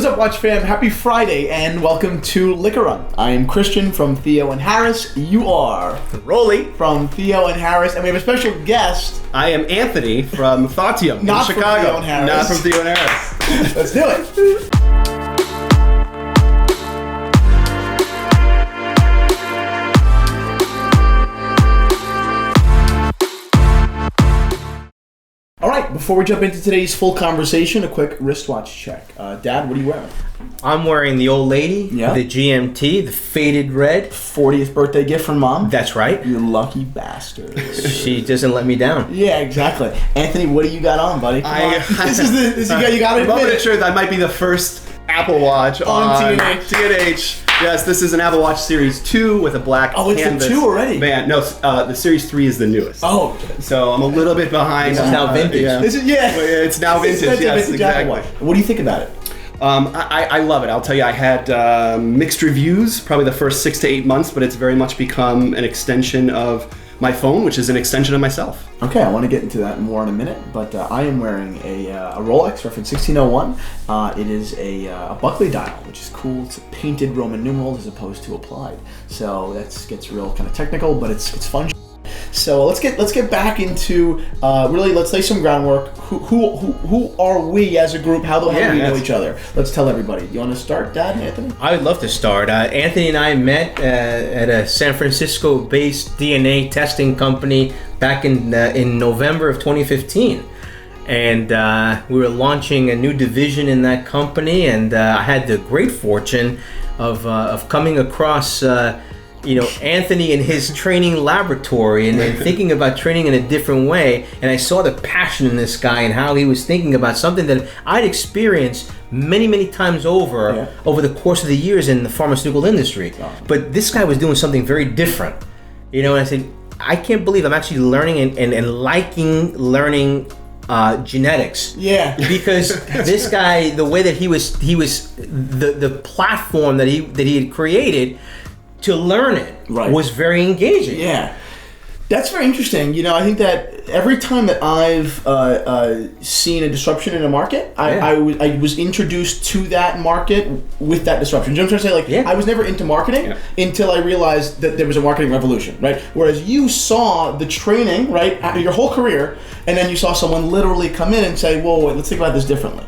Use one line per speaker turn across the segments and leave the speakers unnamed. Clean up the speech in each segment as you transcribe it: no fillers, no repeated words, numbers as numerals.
What's up, Watch fam? Happy Friday and welcome to Liquor Run. I am Christian from Theo and Harris. You are
Rolly
from Theo and Harris, and we have a special guest.
I am Anthony from Thoughtium in
Not
Chicago.
from Theo and Harris.
Not from Theo and Harris.
Let's do it. All right, before we jump into today's full conversation, a quick wristwatch check. Dad, what are you wearing?
I'm wearing the old lady,
Yeah.
the GMT, the faded red.
40th birthday gift from Mom?
That's right.
You lucky bastard.
She doesn't let me down.
Yeah, exactly. Anthony, what do you got on, buddy? Come on. You got to
Moment
admit
of
it.
truth, I might be the first Apple Watch on TNH. Yes, this is an Apple Watch Series 2 with a black canvas.
It's a 2 already?
band. No, the Series 3 is the newest.
Oh.
So I'm a little bit behind.
This is now vintage.
It's now vintage, yes, exactly.
What do you think about it?
I love it. I'll tell you, I had mixed reviews probably the first 6 to 8 months, but it's very much become an extension of my phone, which is an extension of myself.
Okay, I want to get into that more in a minute, but I am wearing a Rolex reference 1601. It is a Buckley dial, which is cool. It's a painted Roman numerals as opposed to applied. So that gets real kind of technical, but it's fun. So let's get back into really, let's lay some groundwork. Who are we as a group? How do we know each other? Let's tell everybody. You want to start, Dad, Anthony?
I would love to start. Anthony and I met at a San Francisco-based DNA testing company back in November of 2015. And we were launching a new division in that company, and I had the great fortune of coming across Anthony in his training laboratory and thinking about training in a different way. And I saw the passion in this guy and how he was thinking about something that I'd experienced many, many times over the course of the years in the pharmaceutical industry. Awesome. But this guy was doing something very different. And I said, I can't believe I'm actually learning and liking learning genetics.
Yeah.
Because this guy, the way that he was the platform that he had created to learn it was very engaging.
Yeah. That's very interesting. I think that every time that I've seen a disruption in a market, I was introduced to that market with that disruption. Do you know what I'm trying to say? I was never into marketing until I realized that there was a marketing revolution, right? Whereas you saw the training, right, your whole career, and then you saw someone literally come in and say, whoa, wait, let's think about this differently.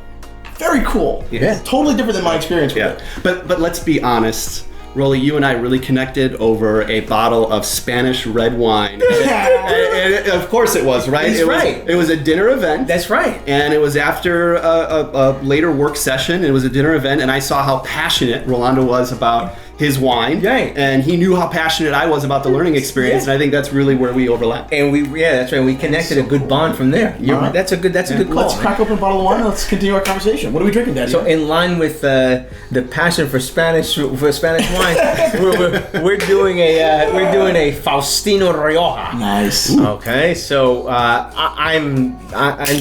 Very cool.
Yeah.
Totally different than my experience with it.
But let's be honest. Rolly, you and I really connected over a bottle of Spanish red wine. And of course it was, right? It was a dinner event.
That's right.
And it was after a later work session. It was a dinner event, and I saw how passionate Rolando was about his wine.
Right.
And he knew how passionate I was about the learning experience, and I think that's really where we overlap.
And that's right. We connected a good bond from there.
Right.
That's a good call.
Let's crack open a bottle of wine and let's continue our conversation. What are we drinking, Daddy?
So in line with the passion for Spanish wine, we're doing a Faustino Rioja.
Nice.
Okay, so I'm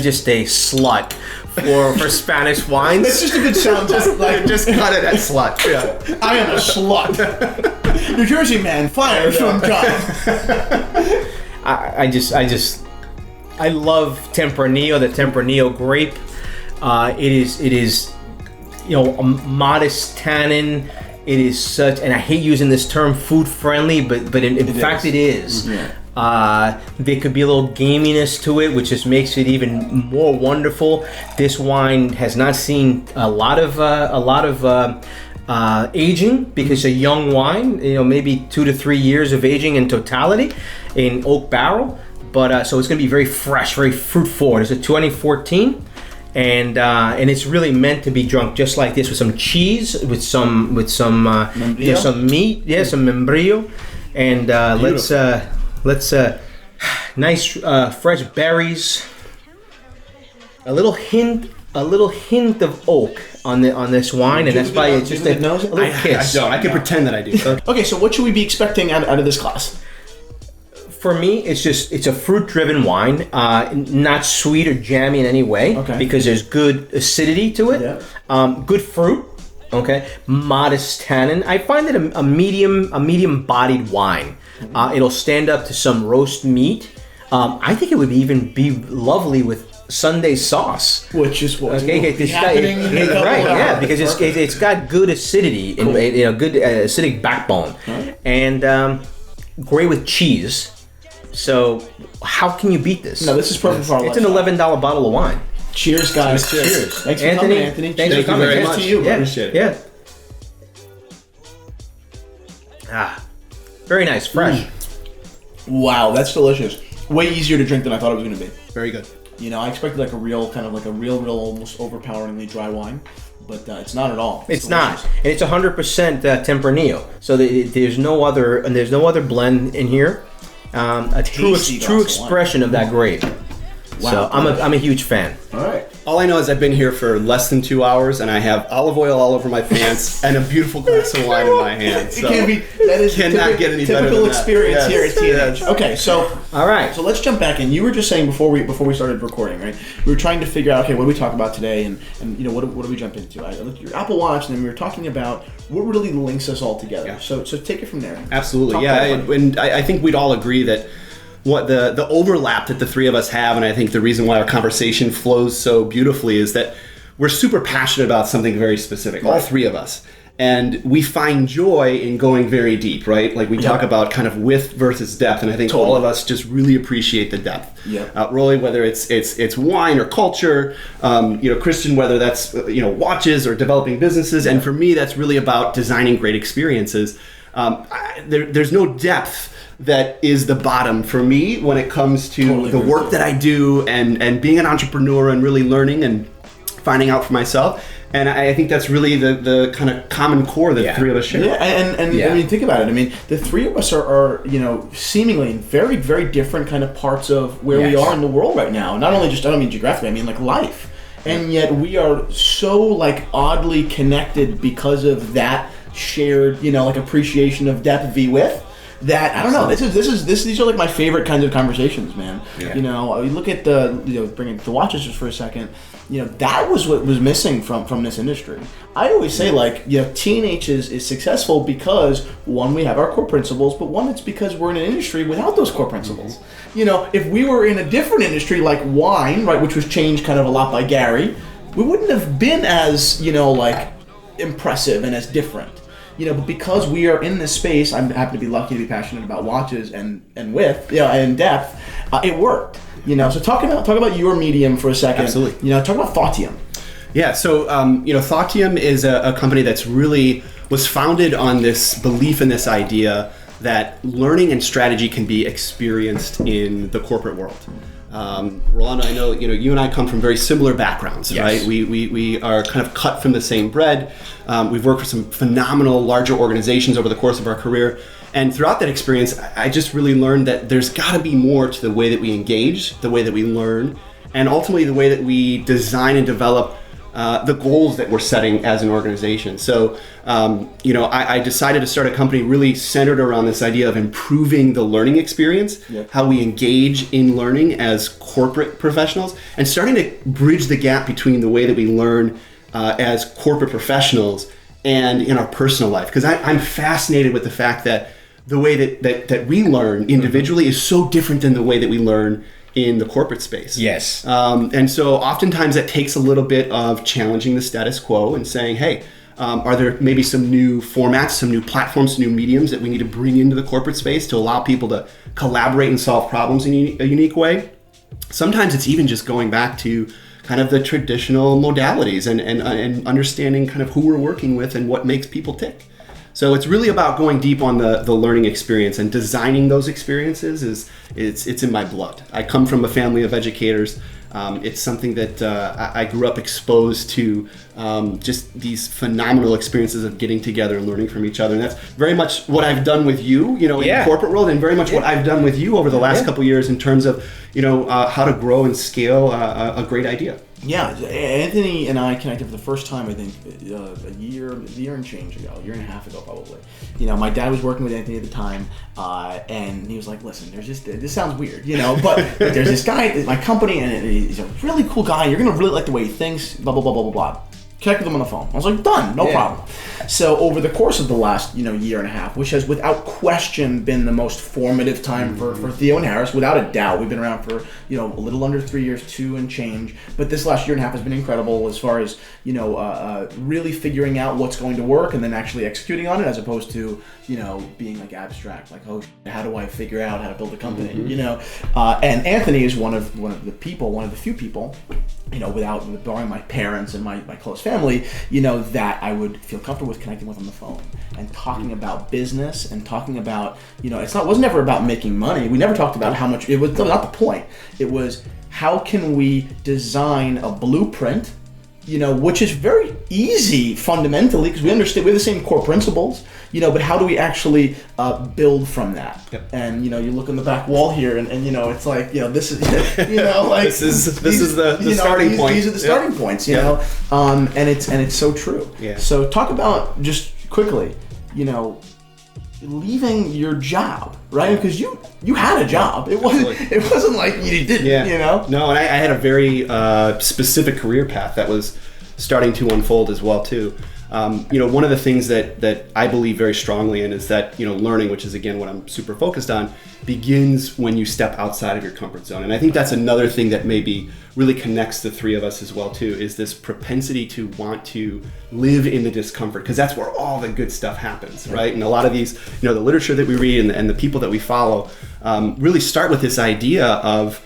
just a slut for Spanish wines.
That's just a good sound.
Just cut it at slut. Yeah.
I am a slut. New Jersey man fires from job.
I love Tempranillo, the Tempranillo grape. It is a modest tannin. It is such, and I hate using this term, food friendly, but in fact it is. Yeah. There could be a little gaminess to it, which just makes it even more wonderful. This wine has not seen a lot of aging because it's a young wine. Maybe 2 to 3 years of aging in totality in oak barrel. But so it's going to be very fresh, very fruit forward. It's a 2014. And it's really meant to be drunk just like this, with some cheese, with some meat, some membrillo, and let's nice fresh berries, a little hint of oak on this wine, and that's why it's just a little kiss.
I can pretend that I do.
Okay, so what should we be expecting out of this class?
For me, it's a fruit-driven wine, not sweet or jammy in any way, because there's good acidity to it, good fruit, modest tannin. I find it a medium-bodied wine. It'll stand up to some roast meat. I think it would even be lovely with Sunday sauce.
Which is what
happening. Because it's got good acidity and good acidic backbone, and great with cheese. So how can you beat this?
No, this is perfect for our
It's an $11 bottle of wine.
Cheers, guys. Cheers. Thanks for coming, Anthony.
Thanks for coming.
Very much.
To you.
Appreciate it.
Yeah. Very nice, fresh.
Wow, that's delicious. Way easier to drink than I thought it was going to be.
Very good.
I expected like a real almost overpoweringly dry wine, but it's not at all.
It's not, and it's 100% Tempranillo. So there's no other blend in here. A true expression of that grape. Wow. So I'm a huge fan.
All right.
All I know is I've been here for less than 2 hours, and I have olive oil all over my pants and a beautiful glass of wine in my hand. So
get any better than that. Typical experience here at TNH. Okay, so
all right.
So let's jump back in. You were just saying before we started recording, right? We were trying to figure out, okay, what do we talk about today, and what do we jump into? I looked at your Apple Watch, and then we were talking about what really links us all together. Yeah. So take it from there.
Absolutely, and I think we'd all agree that what the overlap that the three of us have, and I think the reason why our conversation flows so beautifully is that we're super passionate about something very specific, all three of us. And we find joy in going very deep, right? Like we talk about kind of width versus depth, and I think all of us just really appreciate the depth. Rolly, whether it's wine or culture, Christian, whether that's watches or developing businesses, and for me, that's really about designing great experiences. There's no depth that is the bottom for me when it comes to the work that I do and being an entrepreneur and really learning and finding out for myself. And I think that's really the kind of common core that the three of us share.
Yeah, and I mean, think about it. I mean, the three of us are seemingly in very, very different kind of parts of where we are in the world right now. Not only I don't mean geographically, I mean like life. And yet we are so like oddly connected because of that shared, like appreciation of depth v width. That I don't know. These are like my favorite kinds of conversations, man. Yeah. We look at bringing the watches just for a second. That was what was missing from this industry. I always say TNH is successful because one, we have our core principles, but one, it's because we're in an industry without those core principles. If we were in a different industry like wine, right, which was changed kind of a lot by Gary, we wouldn't have been as impressive and as different. But because we are in this space, I happen to be lucky to be passionate about watches and width, and depth. It worked, So talk about your medium for a second.
Absolutely.
Talk about Thoughtium.
Yeah. So Thoughtium is a company that's really was founded on this belief and this idea that learning and strategy can be experienced in the corporate world. Rolando, I know you and I come from very similar backgrounds, right? We are kind of cut from the same bread. We've worked for some phenomenal larger organizations over the course of our career, and throughout that experience, I just really learned that there's got to be more to the way that we engage, the way that we learn, and ultimately the way that we design and develop the goals that we're setting as an organization. So, I decided to start a company really centered around this idea of improving the learning experience, how we engage in learning as corporate professionals, and starting to bridge the gap between the way that we learn as corporate professionals and in our personal life. Because I'm fascinated with the fact that the way that we learn individually is so different than the way that we learn in the corporate space.
Yes.
And so oftentimes that takes a little bit of challenging the status quo and saying, hey, are there maybe some new formats, some new platforms, some new mediums that we need to bring into the corporate space to allow people to collaborate and solve problems in a unique way? Sometimes it's even just going back to kind of the traditional modalities and understanding kind of who we're working with and what makes people tick. So it's really about going deep on the learning experience, and designing those experiences it's in my blood. I come from a family of educators. It's something that I grew up exposed to, just these phenomenal experiences of getting together and learning from each other. And that's very much what I've done with you, in the corporate world, and very much what I've done with you over the last couple of years in terms of, how to grow and scale a great idea.
Yeah, Anthony and I connected for the first time, I think, a year and change ago, a year and a half ago, probably. My dad was working with Anthony at the time, and he was like, listen, this sounds weird, but there's this guy at my company, and he's a really cool guy. You're going to really like the way he thinks, blah, blah, blah, blah, blah, blah. connect with them on the phone. I was like, done, no problem. So over the course of the last, year and a half, which has without question been the most formative time for Theo and Harris, without a doubt. We've been around for, a little under 3 years, 2 and change. But this last year and a half has been incredible as far as, really figuring out what's going to work and then actually executing on it, as opposed to, being like abstract, like, oh, how do I figure out how to build a company, and Anthony is one of the few people, without borrowing my parents and my close family, that I would feel comfortable with connecting with on the phone and talking about business and talking about, wasn't ever about making money. We never talked about how much, it was not the point. It was, how can we design a blueprint, which is very easy fundamentally because we understand, we have the same core principles, but how do we actually build from that? Yep. And, you look on the back wall here and it's like, this is, like, this is the starting point. These are the starting points, and it's so true. Yeah. So talk about, just quickly, leaving your job, right? Because you had a job. It wasn't like you didn't,
No, and I had a very specific career path that was starting to unfold as well too. One of the things that I believe very strongly in is that, learning, which is again what I'm super focused on, begins when you step outside of your comfort zone. And I think that's another thing that maybe really connects the three of us as well too, is this propensity to want to live in the discomfort, because that's where all the good stuff happens, right? And a lot of these, the literature that we read and the people that we follow really start with this idea of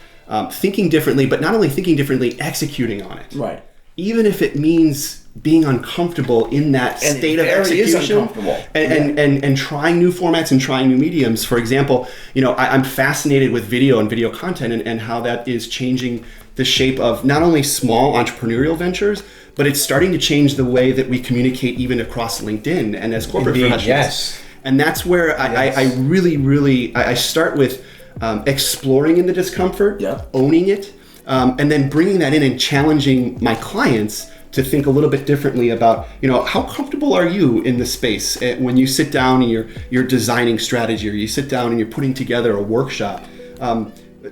thinking differently, but not only thinking differently, executing on it. Right. Even if it means being uncomfortable in that state of execution and trying new formats and trying new mediums. For example, I'm fascinated with video and video content and how that is changing the shape of not only small entrepreneurial ventures, but it's starting to change the way that we communicate even across LinkedIn and as corporate professionals. Yes. And that's where I really start with exploring in the discomfort, owning it, and then bringing that in and challenging my clients to think a little bit differently about, how comfortable are you in the space when you sit down and you're designing strategy, or you sit down and you're putting together a workshop.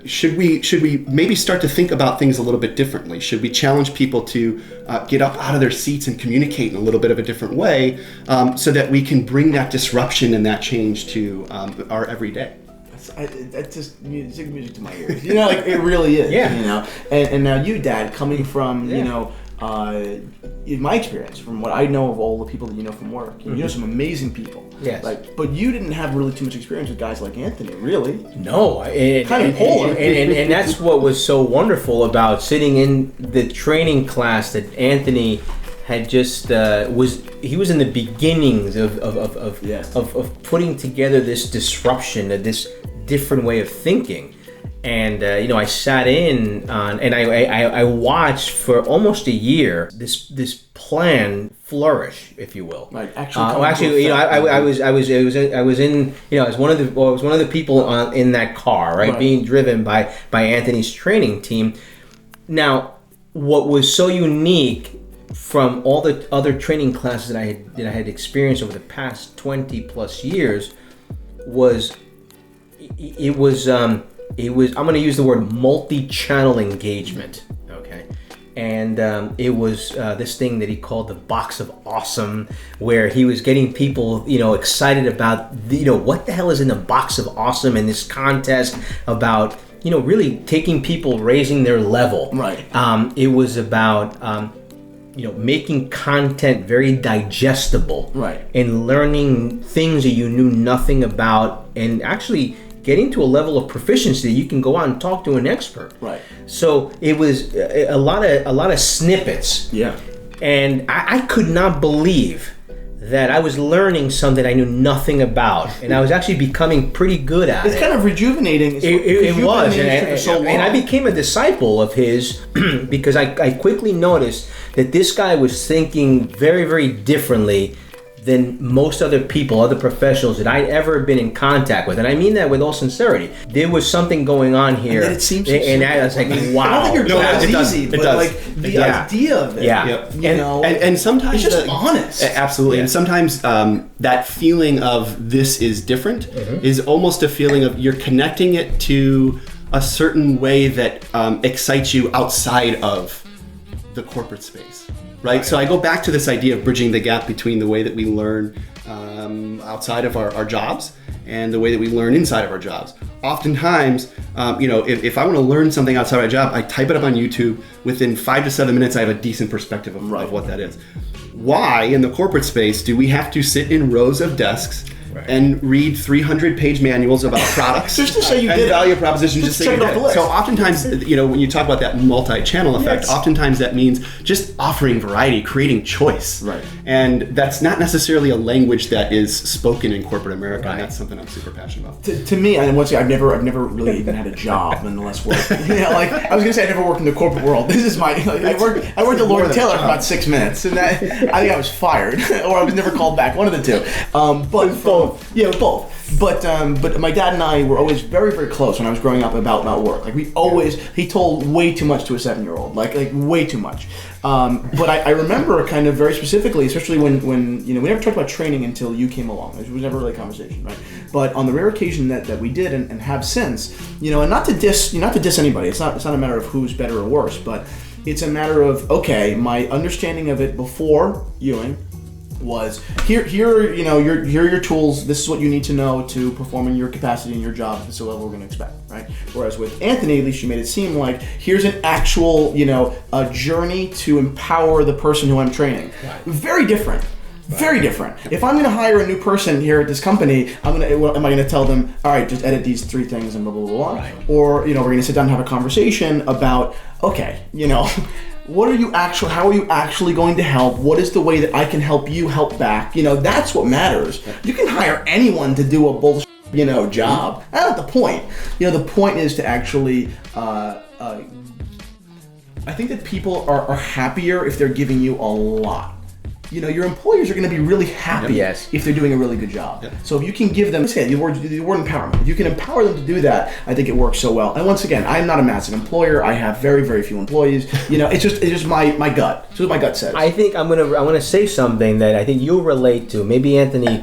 Should we maybe start to think about things a little bit differently? Should we challenge people to get up out of their seats and communicate in a little bit of a different way, so that we can bring that disruption and that change to our everyday?
That's just music to my ears. It really is. Yeah. And now you, Dad, coming from in my experience, from what I know of all the people that you know from work, you know some amazing people. Yes. But you didn't have really too much experience with guys like Anthony, really.
No. And that's what was so wonderful about sitting in the training class that Anthony had just he was in the beginnings of putting together this disruption, this different way of thinking. And I sat in on, and I watched for almost a year this plan flourish, if you will. Like actually, I was one of the people in that car, right, being driven by Anthony's training team. Now, what was so unique from all the other training classes that I had experienced over the past 20 plus years was I'm going to use the word multi-channel engagement, okay? And it was this thing that he called the box of awesome, where he was getting people, excited about, what the hell is in the box of awesome, in this contest about, really taking people, raising their level. Right. It was about, making content very digestible. Right. And learning things that you knew nothing about, and actually getting to a level of proficiency you can go out and talk to an expert. Right. So it was a lot of snippets. Yeah. And I could not believe that I was learning something I knew nothing about, and I was actually becoming pretty good at it.
It's kind of rejuvenating.
It was, and I became a disciple of his because I quickly noticed that this guy was thinking very, very differently than most other people, other professionals that I'd ever been in contact with. And I mean that with all sincerity. There was something going on here.
And it seems
and I was like, wow.
I don't think your job is easy, but like the idea of it,
and sometimes
it's just honest.
Absolutely. Yeah. And sometimes that feeling of this is different is almost a feeling of you're connecting it to a certain way that excites you outside of the corporate space, right? So I go back to this idea of bridging the gap between the way that we learn outside of our jobs and the way that we learn inside of our jobs. Oftentimes, if I want to learn something outside my job, I type it up on YouTube. Within 5 to 7 minutes, I have a decent perspective of what that is. Why, in the corporate space, do we have to sit in rows of desks and read 300-page manuals about products
just to say you did
value propositions? Just
check it off the list.
So oftentimes, when you talk about that multi-channel effect, oftentimes that means just offering variety, creating choice.
Right.
And that's not necessarily a language that is spoken in corporate America. And that's something I'm super passionate about.
To me, and once again, I've never really even had a job, nonetheless work. Like I was gonna say, I never worked in the corporate world. This is my. I worked at Lord & Taylor for about 6 minutes, and I think I was fired, or I was never called back. One of the two. Both. But my dad and I were always very, very close when I was growing up about work. Like he told way too much to a 7-year-old, like way too much. But I remember kind of very specifically, especially when we never talked about training until you came along. It was never really a conversation, right? But on the rare occasion that we did and have since, and not to diss anybody. It's not a matter of who's better or worse, but it's a matter of, okay, my understanding of it before Ewing was here are your tools. This is what you need to know to perform in your capacity in your job. This is the level we're going to expect, right? Whereas with Anthony, at least you made it seem like here's an actual a journey to empower the person who I'm training. Right. Very different. Very different. If I'm going to hire a new person here at this company, am I going to tell them, all right, just edit these 3 things and blah blah blah blah, right. Or we're going to sit down and have a conversation about, okay, how are you actually going to help? What is the way that I can help you help back? That's what matters. You can hire anyone to do a bullshit, job. That's not the point. The point is to actually, I think that people are happier if they're giving you a lot. Your employers are going to be really happy if they're doing a really good job. Yep. So if you can give them, the word empowerment, if you can empower them to do that, I think it works so well. And once again, I'm not a massive employer. I have very, very few employees. It's just my gut. It's what my gut says.
I think I'm gonna say something that I think you'll relate to. Maybe Anthony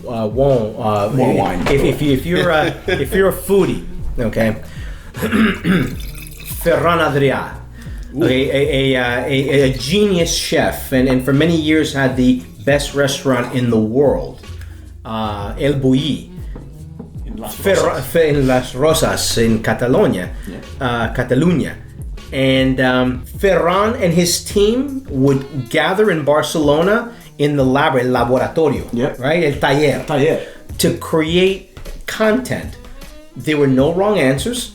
won't. If you're a foodie, okay. Ferran Adrià. Okay, a genius chef, and for many years had the best restaurant in the world, El Bulli, in Las Rosas in Catalonia, and Ferran and his team would gather in Barcelona in the laboratorio, right, el taller, to create content. There were no wrong answers.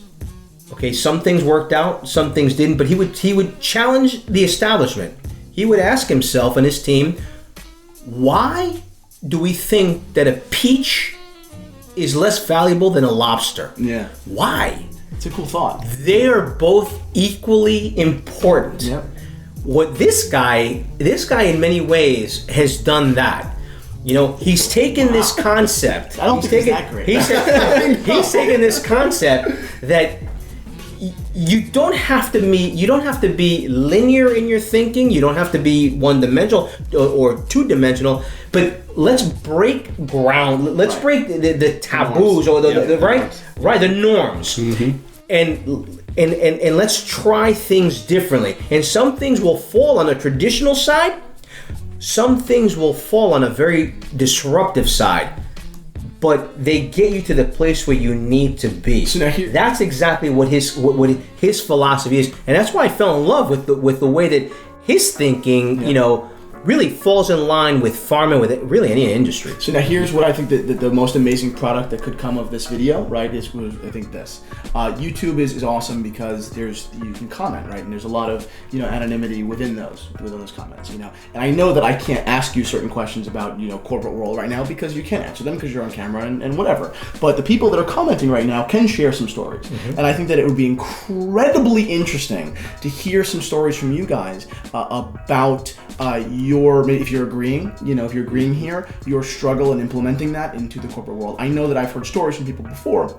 Okay, some things worked out, some things didn't, but he would challenge the establishment. He would ask himself and his team, why do we think that a peach is less valuable than a lobster?
Yeah.
Why?
It's a cool thought.
They are both equally important.
Yep.
What this guy in many ways has done that. He's taken this concept.
I don't think it's that great.
He's taken this concept that you don't have to be linear in your thinking. You don't have to be one-dimensional or two-dimensional. But let's break ground. Let's break the taboos or the norms. Mm-hmm. And let's try things differently. And some things will fall on a traditional side. Some things will fall on a very disruptive side. But they get you to the place where you need to be. So now that's exactly what his philosophy is, and that's why I fell in love with the way that his thinking, really falls in line with farming, with really any industry.
So now here's what I think that the most amazing product that could come of this video, right, is I think this. YouTube is awesome because you can comment, right, and there's a lot of anonymity within those comments, and I know that I can't ask you certain questions about corporate world right now because you can't answer them because you're on camera and whatever. But the people that are commenting right now can share some stories, and I think that it would be incredibly interesting to hear some stories from you guys about if you're agreeing here, your struggle in implementing that into the corporate world. I know that I've heard stories from people before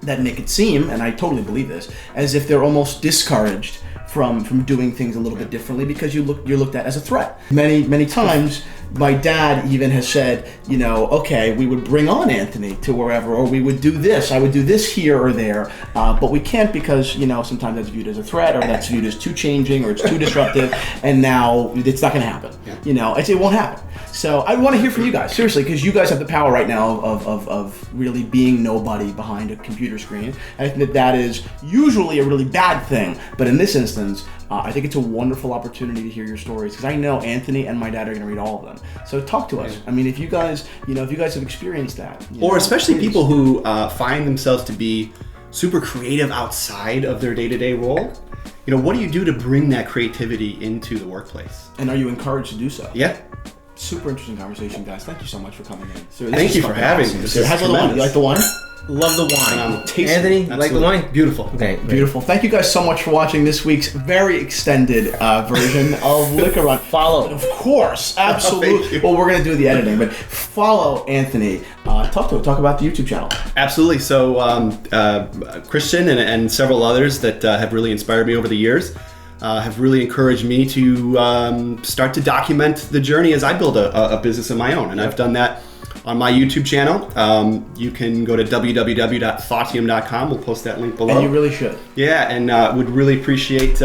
that make it seem, and I totally believe this, as if they're almost discouraged from doing things a little bit differently because you're looked at as a threat. Many times my dad even has said, okay, we would bring on Anthony to wherever, or we would do this. I would do this here or there, but we can't because, sometimes that's viewed as a threat, or that's viewed as too changing, or it's too disruptive, and now it's not going to happen. Yeah. It won't happen. So I want to hear from you guys, seriously, because you guys have the power right now of really being nobody behind a computer screen. And I think that is usually a really bad thing, but in this instance, I think it's a wonderful opportunity to hear your stories, because I know Anthony and my dad are going to read all of them. So talk to us. I mean, if you guys have experienced that,
or especially please. People who find themselves to be super creative outside of their day-to-day role. What do you do to bring that creativity into the workplace?
And are you encouraged to do so?
Yeah.
Super interesting conversation, guys. Thank you so much for coming in. So
thank you for having me.
This is tremendous. You like the wine?
Love the wine. Anthony,
Absolutely.
like the wine?
Beautiful.
Okay,
beautiful. Thank you guys so much for watching this week's very extended version of Liquor Run.
Follow.
Of course, absolutely. Well, we're going to do the editing, but follow Anthony. Talk about the YouTube channel.
Absolutely. So Christian and several others that have really inspired me over the years have really encouraged me to start to document the journey as I build a business of my own. And I've done that on my YouTube channel. You can go to www.thoughtium.com. We'll post that link below.
And you really should.
Yeah, and would really appreciate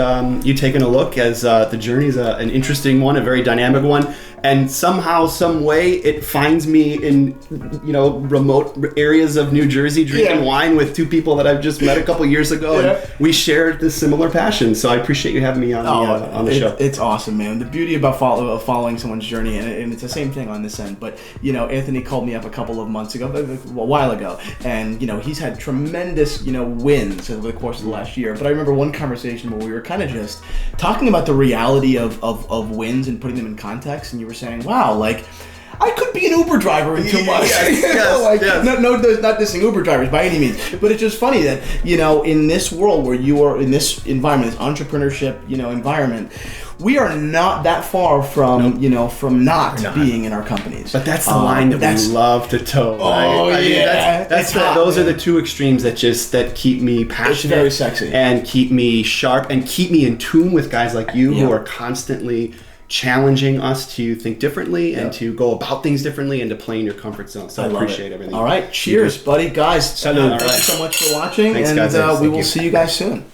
you taking a look, as the journey is an interesting one, a very dynamic one. And somehow, some way, it finds me in remote areas of New Jersey drinking wine with two people that I've just met a couple years ago, and we shared this similar passion. So I appreciate you having me on the show.
It's awesome, man. The beauty about following someone's journey, and it's the same thing on this end. But Anthony called me up a couple of months ago, a while ago, and he's had tremendous wins over the course of the last year. But I remember one conversation where we were kind of just talking about the reality of wins and putting them in context, and you were saying, wow, like, I could be an Uber driver in 2 months.
Yes.
No, not dissing Uber drivers by any means, but it's just funny that in this world where you are in this environment, this entrepreneurship environment, we are not that far from from not being in our companies.
But that's the line that we love to toe.
Oh,
right?
yeah.
Those are the two extremes that keep me passionate.
It's very sexy.
And keep me sharp and keep me in tune with guys like you who are constantly challenging us to think differently and to go about things differently and to play in your comfort zone. So I appreciate everything.
All right. Cheers, buddy. Guys,
Salud.
Thank you so much for watching.
Thanks,
and
guys.
we will see you guys soon.